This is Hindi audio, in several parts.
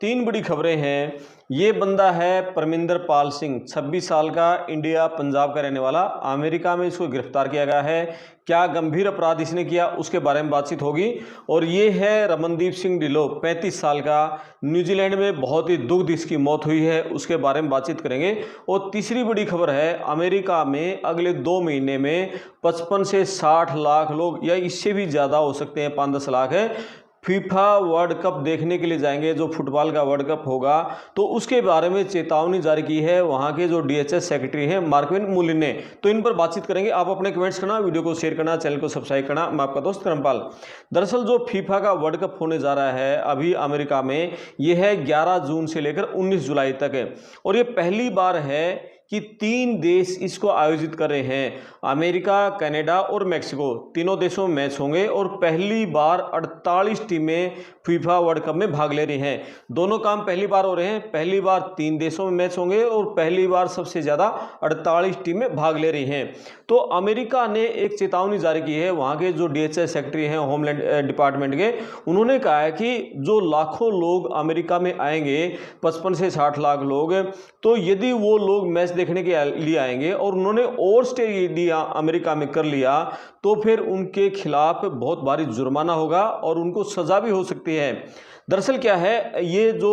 तीन बड़ी खबरें हैं। ये बंदा है परमिंदर पाल सिंह, 26 साल का, इंडिया पंजाब का रहने वाला। अमेरिका में इसको गिरफ्तार किया गया है। क्या गंभीर अपराध इसने किया उसके बारे में बातचीत होगी। और ये है रमनदीप सिंह ढिल्लों, 35 साल का, न्यूजीलैंड में बहुत ही दुखद इसकी मौत हुई है, उसके बारे में बातचीत करेंगे। और तीसरी बड़ी खबर है, अमेरिका में अगले 2 महीने में 55 से 60 लाख लोग, या इससे भी ज़्यादा हो सकते हैं, 5-10 लाख है, फीफा वर्ल्ड कप देखने के लिए जाएंगे। जो फुटबॉल का वर्ल्ड कप होगा, तो उसके बारे में चेतावनी जारी की है वहां के जो DHS सेक्रेटरी हैं मार्कविन मूलिन ने। तो इन पर बातचीत करेंगे। आप अपने कमेंट्स करना, वीडियो को शेयर करना, चैनल को सब्सक्राइब करना। मैं आपका दोस्त करमपाल। दरअसल जो फीफा का वर्ल्ड कप होने जा रहा है अभी अमेरिका में, यह है 11 जून से लेकर 19 जुलाई तक है। और ये पहली बार है कि 3 देश इसको आयोजित कर रहे हैं, अमेरिका, कनाडा और मेक्सिको। तीनों देशों में मैच होंगे और पहली बार 48 टीमें फीफा वर्ल्ड कप में भाग ले रही हैं। दोनों काम पहली बार हो रहे हैं। पहली बार 3 देशों में मैच होंगे और पहली बार सबसे ज़्यादा 48 टीमें भाग ले रही हैं। तो अमेरिका ने एक चेतावनी जारी की है। वहाँ के जो DHS सेक्रेटरी हैं होमलैंड डिपार्टमेंट के, उन्होंने कहा है कि जो लाखों लोग अमेरिका में आएंगे, 55 से 60 लाख लोग, तो यदि वो लोग मैच देखने के लिए आएंगे और उन्होंने ओवर स्टे यदि अमेरिका में कर लिया, तो फिर उनके खिलाफ बहुत भारी जुर्माना होगा और उनको सजा भी हो सकती है। दरअसल क्या है, ये जो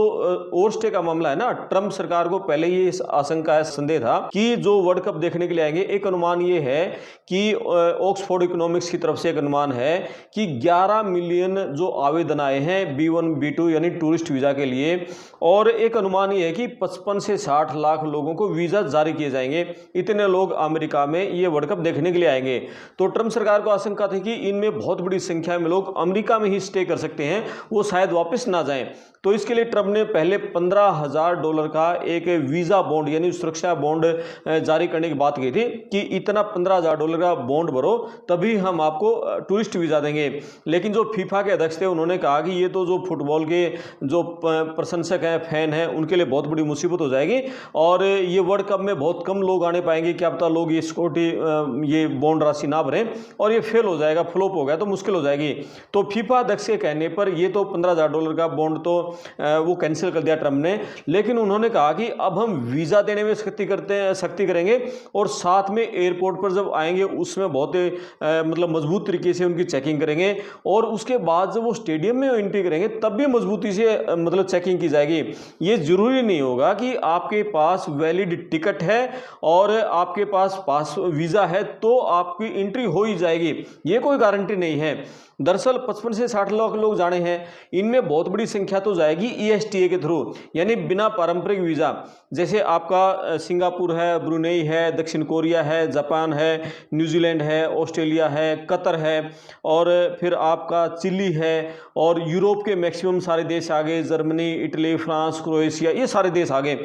ओवर स्टे का मामला है ना, ट्रंप सरकार को पहले ही इस आशंका है, संदेह था कि जो वर्ल्ड कप देखने के लिए आएंगे, एक अनुमान ये है कि ऑक्सफोर्ड इकोनॉमिक्स की तरफ से एक अनुमान है कि 11 मिलियन जो आवेदन आए हैं B1 B2 यानी टूरिस्ट वीजा के लिए, और एक अनुमान ये है कि 55 से 60 लाख लोगों को वीजा जारी किए जाएंगे। इतने लोग अमेरिका में ये वर्ल्ड कप देखने के लिए आएंगे। तो ट्रंप सरकार को आशंका थी कि इनमें बहुत बड़ी संख्या में लोग अमेरिका में ही स्टे कर सकते हैं, वो शायद वापस ना जाएं। तो इसके लिए ट्रंप ने पहले $15,000 का एक वीजा बॉन्ड यानी सुरक्षा बॉन्ड जारी करने की बात की थी कि इतना $15,000 का बॉन्ड भरो, तभी हम आपको टूरिस्ट वीजा देंगे। लेकिन जो फीफा के अध्यक्ष थे, उन्होंने कहा कि ये तो जो फुटबॉल के जो प्रशंसक हैं, फैन हैं, उनके लिए बहुत बड़ी मुसीबत हो जाएगी और ये वर्ल्ड कप में बहुत कम लोग आने पाएंगे। क्या पता लोग ये सिक्योरिटी ये बॉन्ड राशि ना भरें और ये फेल हो जाएगा, फ्लॉप हो गया तो मुश्किल हो जाएगी। तो फीफा अध्यक्ष के कहने पर ये तो $15,000 का बॉन्ड तो वो कैंसिल कर दिया ट्रंप ने। लेकिन उन्होंने कहा कि अब हम वीजा देने में सख्ती करेंगे और साथ में एयरपोर्ट पर जब आएंगे उसमें बहुत मतलब मजबूत तरीके से उनकी चेकिंग करेंगे, और उसके बाद जब वो स्टेडियम में एंट्री करेंगे तब भी मजबूती से मतलब चेकिंग की जाएगी। ये जरूरी नहीं होगा कि आपके पास वैलिड टिकट है और आपके पास वीजा है तो आपकी एंट्री हो ही जाएगी, ये कोई गारंटी नहीं है। दरअसल 55 से 60 लाख लोग जाने हैं, इनमें बहुत बड़ी संख्या तो जाएगी ESTA के थ्रू, यानी बिना पारंपरिक वीज़ा। जैसे आपका सिंगापुर है, ब्रुनेई है, दक्षिण कोरिया है, जापान है, न्यूजीलैंड है, ऑस्ट्रेलिया है, कतर है, और फिर आपका चिली है, और यूरोप के मैक्सिमम सारे देश आ गए, जर्मनी, इटली, फ्रांस, क्रोएशिया, ये सारे देश आ गए।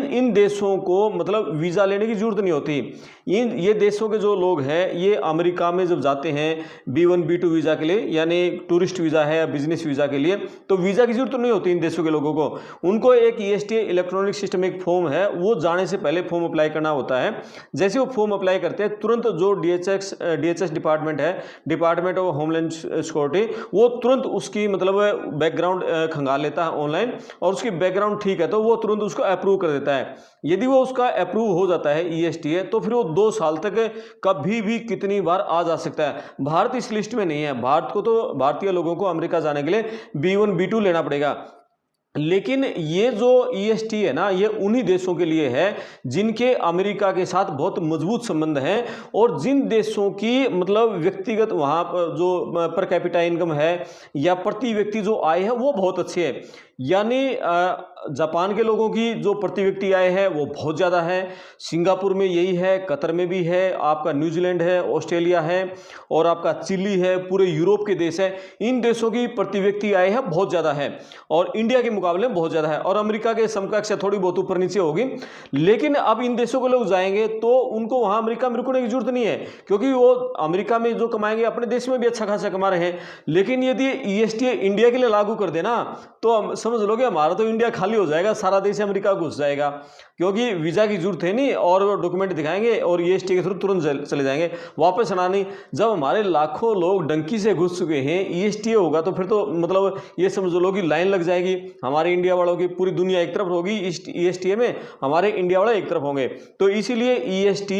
इन देशों को मतलब वीज़ा लेने की जरूरत नहीं होती। ये देशों के जो लोग हैं, ये अमेरिका में जब जाते हैं B1 B2 वीज़ा के लिए, यानी टूरिस्ट वीज़ा है या बिजनेस वीज़ा के लिए, तो वीज़ा की जरूरत तो नहीं होती इन देशों के लोगों को। उनको एक ESTA इलेक्ट्रॉनिक सिस्टम, एक फॉर्म है, वो जाने से पहले फॉर्म अप्लाई करना होता है। जैसे वो फॉर्म अप्लाई करते हैं, तुरंत जो DHS डिपार्टमेंट है, डिपार्टमेंट ऑफ होमलैंड सिक्योरिटी, वो तुरंत उसकी मतलब बैकग्राउंड खंगाल लेता है ऑनलाइन, और उसकी बैकग्राउंड ठीक है तो वो तुरंत उसको अप्रूव कर देता है। यदि वो उसका अप्रूव हो जाता है ESTA, तो फिर वो 2 साल तक कभी भी कितनी बार आ जा सकता है। भारत इस लिस्ट में नहीं है। भारतीय लोगों को अमेरिका जाने के लिए B1 B2 लेना पड़ेगा। लेकिन ये जो ESTA है ना, ये उन्हीं देशों के लिए है जिनके अमेरिका के साथ बहुत मजबूत संबंध हैं, और जिन देशों की मतलब व्यक्तिगत वहाँ पर जो पर कैपिटा इनकम है या प्रति व्यक्ति जो आय है वो बहुत अच्छे है। यानी जापान के लोगों की जो प्रति व्यक्ति आय है वो बहुत ज़्यादा है, सिंगापुर में यही है, कतर में भी है, आपका न्यूजीलैंड है, ऑस्ट्रेलिया है, और आपका चिली है, पूरे यूरोप के देश है। इन देशों की प्रति व्यक्ति आय है बहुत ज़्यादा है और इंडिया के मुकाबले में बहुत ज़्यादा है, और अमेरिका के समकक्ष थोड़ी बहुत ऊपर नीचे होगी। लेकिन अब इन देशों के लोग जाएंगे तो उनको वहाँ अमेरिका में रुकने की जरूरत नहीं है, क्योंकि वो अमेरिका में जो कमाएंगे अपने देश में भी अच्छा खासा कमा रहे हैं। लेकिन यदि ESTA इंडिया के लिए लागू कर देना तो समझ लो कि हमारा तो इंडिया खाली हो जाएगा, सारा देश अमेरिका घुस जाएगा, क्योंकि वीज़ा की जरूरत है नहीं और डॉक्यूमेंट दिखाएंगे और ईएसटी के थ्रू तुरंत चले जाएंगे, वापस आना नहीं। जब हमारे लाखों लोग डंकी से घुस चुके हैं, ईएसटी होगा तो फिर तो मतलब ये समझ लो कि लाइन लग जाएगी हमारे इंडिया वालों की। पूरी दुनिया एक तरफ होगी ईएसटी में, हमारे इंडिया वाले एक तरफ होंगे। तो इसीलिए ईएसटी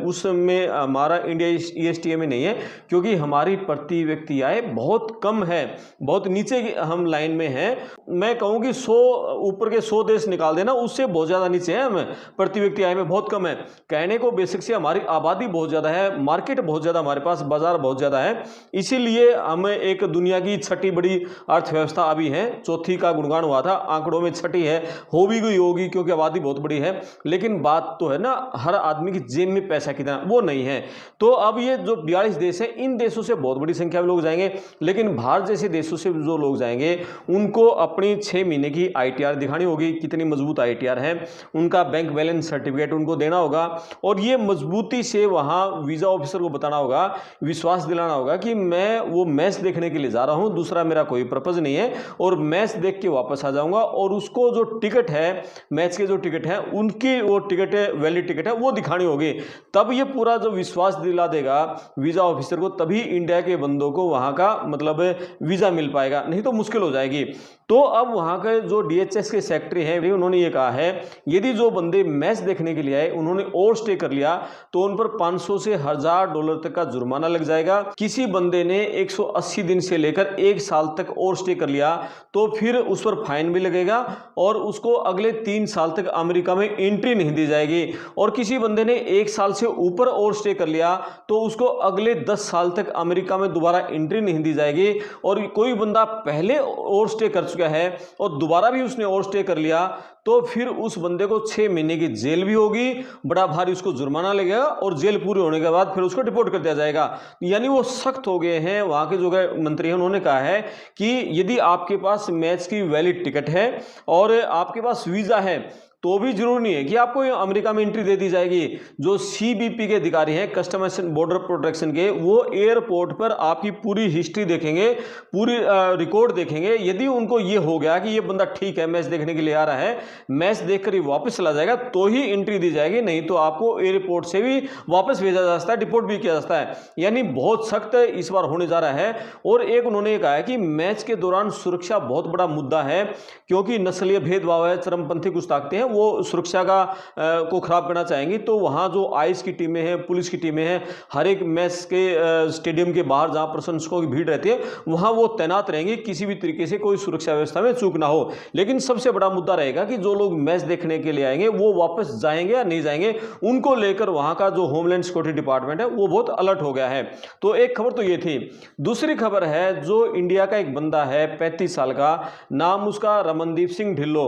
उसमें हमारा इंडिया ईएसटी में नहीं है, क्योंकि हमारी प्रति व्यक्ति आय बहुत कम है, बहुत नीचे हम लाइन में हैं। मैं कहूँ कि 100 ऊपर के 100 देश निकाल देना, उससे बहुत ज़्यादा नीचे हैं हम, प्रति व्यक्ति आय में बहुत कम है। कहने को बेसिक से हमारी आबादी बहुत ज़्यादा है, मार्केट बहुत ज़्यादा, हमारे पास बाजार बहुत ज़्यादा है, इसीलिए हम एक दुनिया की छठी बड़ी अर्थव्यवस्था अभी है। चौथी का गुणगान हुआ था, आंकड़ों में छठी है, हो भी गई होगी क्योंकि आबादी बहुत बड़ी है। लेकिन बात तो है ना, हर आदमी की जेब में पैसा कितना, वो नहीं है। तो अब ये जो 42 देश है, इन देशों से बहुत बड़ी संख्या में लोग जाएंगे, लेकिन भारत जैसे देशों से जो लोग जाएंगे उनको अपनी 6 महीने की आईटीआर दिखानी होगी, कितनी मजबूत आईटीआर है, उनका बैंक बैलेंस सर्टिफिकेट उनको देना होगा, और ये मजबूती से वहां वीजा ऑफिसर को बताना होगा, विश्वास दिलाना होगा कि मैं वो मैच देखने के लिए जा रहा हूं, दूसरा मेरा कोई पर्पज नहीं है, और मैच देख के वापस आ जाऊंगा। और उसको जो टिकट है, मैच के जो टिकट है, उनकी वो टिकट है, वैलिड टिकट है, वो दिखानी होगी। तब ये पूरा जो विश्वास दिला देगा वीजा ऑफिसर को, तभी इंडिया के बंदों को वहां का मतलब वीजा मिल पाएगा, नहीं तो मुश्किल हो जाएगी। तो अब वहां के जो डीएचएस के सेक्रेटरी हैं, उन्होंने ये कहा है, यदि जो बंदे मैच देखने के लिए आए उन्होंने ओवर स्टे कर लिया तो उन पर 500 से $1000 तक का जुर्माना लग जाएगा। किसी बंदे ने 180 दिन से लेकर 1 साल तक ओवर स्टे कर लिया तो फिर उस पर फाइन भी लगेगा और उसको अगले 3 साल तक अमेरिका में एंट्री नहीं दी जाएगी। और किसी बंदे ने 1 साल से ऊपर ओवर स्टे कर लिया तो उसको अगले 10 साल तक अमेरिका में दोबारा एंट्री नहीं दी जाएगी। और कोई बंदा पहले ओवर स्टे कर चुका है और दोबारा भी उसने ओवर स्टे कर लिया तो फिर उस बंदे को 6 महीने की जेल भी होगी, बड़ा भारी उसको जुर्माना लगेगा, और जेल पूरी होने के बाद फिर उसको डिपोर्ट कर दिया जाएगा। यानी वो सख्त हो गए हैं। वहां के जो मंत्री हैं उन्होंने कहा है कि यदि आपके पास मैच की वैलिड टिकट है और आपके पास वीजा है तो भी जरूरी नहीं है कि आपको अमेरिका में एंट्री दे दी जाएगी। जो सीबीपी के अधिकारी हैं, कस्टम्स एंड बॉर्डर प्रोटेक्शन के, वो एयरपोर्ट पर आपकी पूरी हिस्ट्री देखेंगे, पूरी रिकॉर्ड देखेंगे। यदि उनको ये हो गया कि ये बंदा ठीक है, मैच देखने के लिए आ रहा है, मैच देखकर ही वापस चला जाएगा, तो ही एंट्री दी जाएगी, नहीं तो आपको एयरपोर्ट से भी वापस भेजा जा सकता है, डिपोर्ट भी किया जाता है। यानी बहुत सख्त इस बार होने जा रहा है। और एक उन्होंने कहा है कि मैच के दौरान सुरक्षा बहुत बड़ा मुद्दा है, क्योंकि नस्लीय भेदभाव है, चरमपंथी कुछ ताकतें हैं, वो सुरक्षा का को खराब करना चाहेंगी। तो वहां जो आईएस की टीमें हैं, पुलिस की टीमें हैं, हर एक मैच के स्टेडियम के बाहर जहां प्रशंसकों की भीड़ रहती है वहां वो तैनात रहेंगे, किसी भी तरीके से कोई सुरक्षा व्यवस्था में चूक ना हो। लेकिन सबसे बड़ा मुद्दा रहेगा कि जो लोग मैच देखने के लिए आएंगे वो वापस जाएंगे या नहीं जाएंगे, उनको लेकर वहां का जो होमलैंड सिक्योरिटी डिपार्टमेंट है वो बहुत अलर्ट हो गया है। तो एक खबर तो ये थी। दूसरी खबर है, जो इंडिया का एक बंदा है 35 साल का, नाम उसका रमनदीप सिंह ढिल्लो,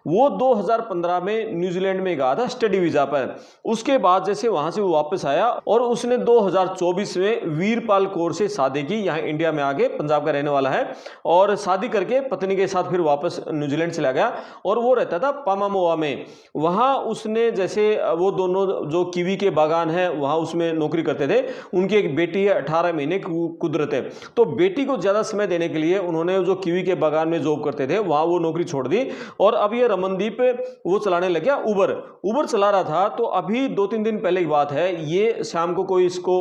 वो 2015 में न्यूजीलैंड में गया था स्टडी वीजा पर। उसके बाद जैसे वहां से वो वापस आया और उसने 2024 में वीरपाल कौर से शादी की, यहाँ इंडिया में आके, पंजाब का रहने वाला है, और शादी करके पत्नी के साथ फिर वापस न्यूजीलैंड चला गया। और वो रहता था पामामोआ में। वहां उसने जैसे वो दोनों जो कीवी के बागान है वहां उसमें नौकरी करते थे। उनकी एक बेटी है, 18 महीने की कुदरत है। तो बेटी को ज्यादा समय देने के लिए उन्होंने जो कीवी के बागान में जॉब करते थे वहां वो नौकरी छोड़ दी। और अब ये रमनदीप वो चलाने लग गया उबर चला रहा था। तो अभी 2-3 दिन पहले की बात है, ये शाम को कोई इसको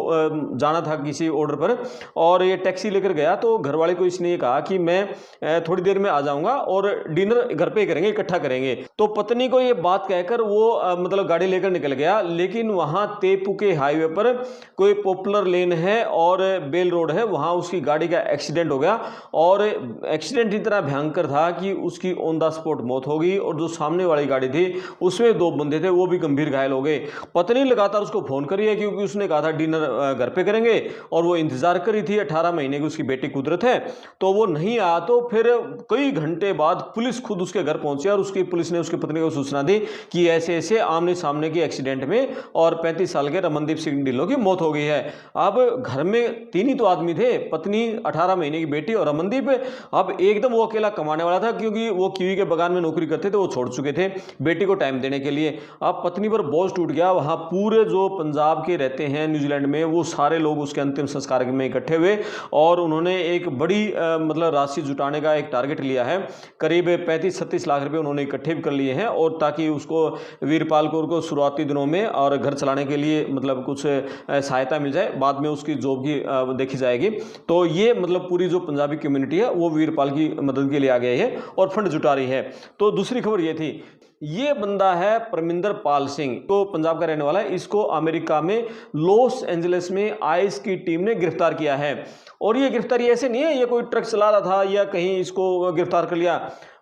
जाना था किसी ऑर्डर पर, और ये टैक्सी लेकर गया। तो घर वाले को इसने ये कहा कि मैं थोड़ी देर में आ जाऊंगा और डिनर घर पे करेंगे, इकट्ठा करेंगे। तो पत्नी को ये बात कहकर वो मतलब गाड़ी लेकर निकल गया। लेकिन वहां तेपू के हाईवे पर कोई पॉपुलर लेन है और बेल रोड है, वहां उसकी गाड़ी का एक्सीडेंट हो गया। और एक्सीडेंट इतना भयंकर था कि उसकी ऑन द स्पॉट मौत हो गई। और जो सामने वाली गाड़ी थी उसमें 2 बंदे थे, वो भी गंभीर घायल हो गए। पत्नी लगातार उसको फोन करी है, क्योंकि उसने कहा था डिनर घर पे करेंगे, और वो इंतजार करी थी। 18 महीने की उसकी बेटी कुदरत है, तो वो नहीं आया। तो फिर कई घंटे बाद पुलिस खुद उसके घर पहुंची और उसकी पुलिस ने उसकी पत्नी को सूचना दी कि ऐसे ऐसे आमने सामने के एक्सीडेंट में और 35 साल के रमनदीप सिंह ढिल्लों की मौत हो गई है। अब घर में 3 ही तो आदमी थे, पत्नी, 18 महीने की बेटी और रमनदीप। अब एकदम वो अकेला कमाने वाला था, क्योंकि वो कीवी के बागान में नौकरी करते थे, वो छोड़ चुके थे। बेटी को टाइम देने के लिए। अब पत्नी पर बोझ टूट गया, वहाँ पूरे जो पंजाब के रहते हैं न्यूजीलैंड में वो सारे लोग उसके अंतिम संस्कार में इकट्ठे हुए और उन्होंने एक बड़ी मतलब राशि जुटाने का एक टारगेट लिया है। करीब 35-36 लाख रुपए उन्होंने इकट्ठे भी कर लिए हैं और ताकि उसको वीरपाल कौर को शुरुआती दिनों में और घर चलाने के लिए मतलब कुछ सहायता मिल जाए, बाद में उसकी जॉब की देखी जाएगी। तो ये मतलब पूरी जो पंजाबी कम्युनिटी है वो वीरपाल की मदद के लिए आ गई है और फंड जुटा रही है। तो दूसरी खबर ये थी, ये बंदा है परमिंदर पाल सिंह, तो पंजाब का रहने वाला है। इसको अमेरिका में लॉस एंजलिस में आईएस की टीम ने गिरफ्तार किया है। और ये गिरफ्तारी ऐसे नहीं है ये कोई ट्रक चला रहा था या कहीं इसको गिरफ्तार कर लिया,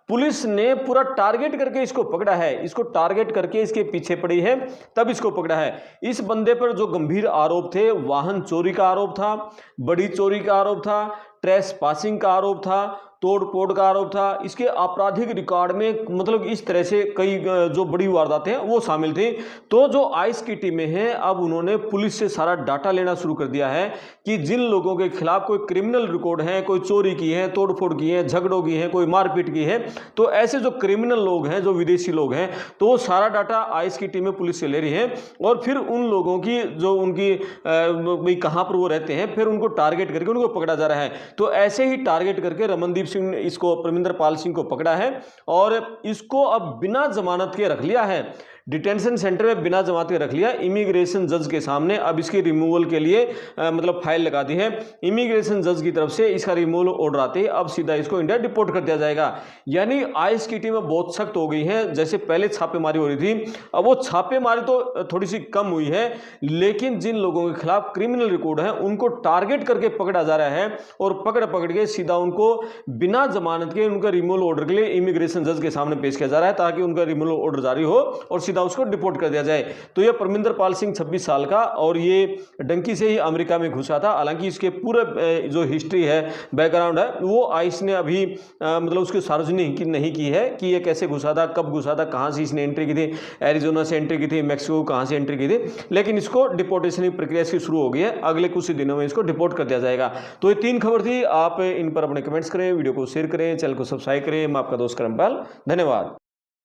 पुलिस ने पूरा टारगेट करके इसको पकड़ा है। इसको टारगेट करके इसके पीछे पड़ी है तब इसको पकड़ा है। इस बंदे पर जो गंभीर आरोप थे, वाहन चोरी का आरोप था, बड़ी चोरी का आरोप था, ट्रेस पासिंग का आरोप था, तोड़ फोड़ का आरोप था। इसके आपराधिक रिकॉर्ड में मतलब इस तरह से कई जो बड़ी वारदातें हैं वो शामिल थी। तो जो आईएस की टीमें हैं अब उन्होंने पुलिस से सारा डाटा लेना शुरू कर दिया है कि जिन लोगों के खिलाफ कोई क्रिमिनल रिकॉर्ड है, कोई चोरी की है, तोड़ फोड़ की है, झगड़ों की है, कोई मारपीट की है, तो ऐसे जो क्रिमिनल लोग हैं, जो विदेशी लोग हैं, तो वो सारा डाटा आईएस की टीमें पुलिस से ले रही है और फिर उन लोगों की जो उनकी कहाँ पर वो रहते हैं फिर उनको टारगेट करके उनको पकड़ा जा रहा है। तो ऐसे ही टारगेट करके रमनदीप सिंह ने इसको परमिंदर पाल सिंह को पकड़ा है और इसको अब बिना जमानत के रख लिया है, डिटेंशन सेंटर में बिना जमानत के रख लिया इमिग्रेशन जज के सामने। अब इसकी रिमूवल के लिए मतलब फाइल लगा दी है इमिग्रेशन जज की तरफ से। इसका रिमूवल ऑर्डर आते ही अब सीधा इसको इंडिया डिपोर्ट कर दिया जाएगा। यानी आईएस की टीमें बहुत सख्त हो गई हैं। जैसे पहले छापेमारी हो रही थी, अब वो छापेमारी तो थोड़ी सी कम हुई है, लेकिन जिन लोगों के खिलाफ क्रिमिनल रिकॉर्ड है उनको टारगेट करके पकड़ा जा रहा है और पकड़ के सीधा उनको बिना जमानत के उनका रिमूवल ऑर्डर के लिए इमिग्रेशन जज के सामने पेश किया जा रहा है ताकि उनका रिमूवल ऑर्डर जारी हो और सीधा उसको डिपोर्ट कर दिया जाए। तो ये परमिंदर पाल सिंह 26 साल का और ये डंकी से ही अमेरिका में घुसा था। हालांकि इसके पूरे जो हिस्ट्री है, बैकग्राउंड है, वो आईएस ने अभी मतलब उसकी सार्वजनिक नहीं की है कि ये कैसे घुसा था, कब घुसा था, कहां से इसने एंट्री की थी, एरिजोना से एंट्री की थी, मैक्सिको कहां से एंट्री की थी। लेकिन इसको डिपोर्टेशन की प्रक्रिया इसकी शुरू हो गई है, अगले कुछ दिनों में इसको डिपोर्ट कर दिया जाएगा। तो ये 3 खबर थी। आप इन पर अपने कमेंट्स करें, वीडियो को शेयर करें, चैनल को सब्सक्राइब करें। मैं आपका दोस्त करमपाल, धन्यवाद।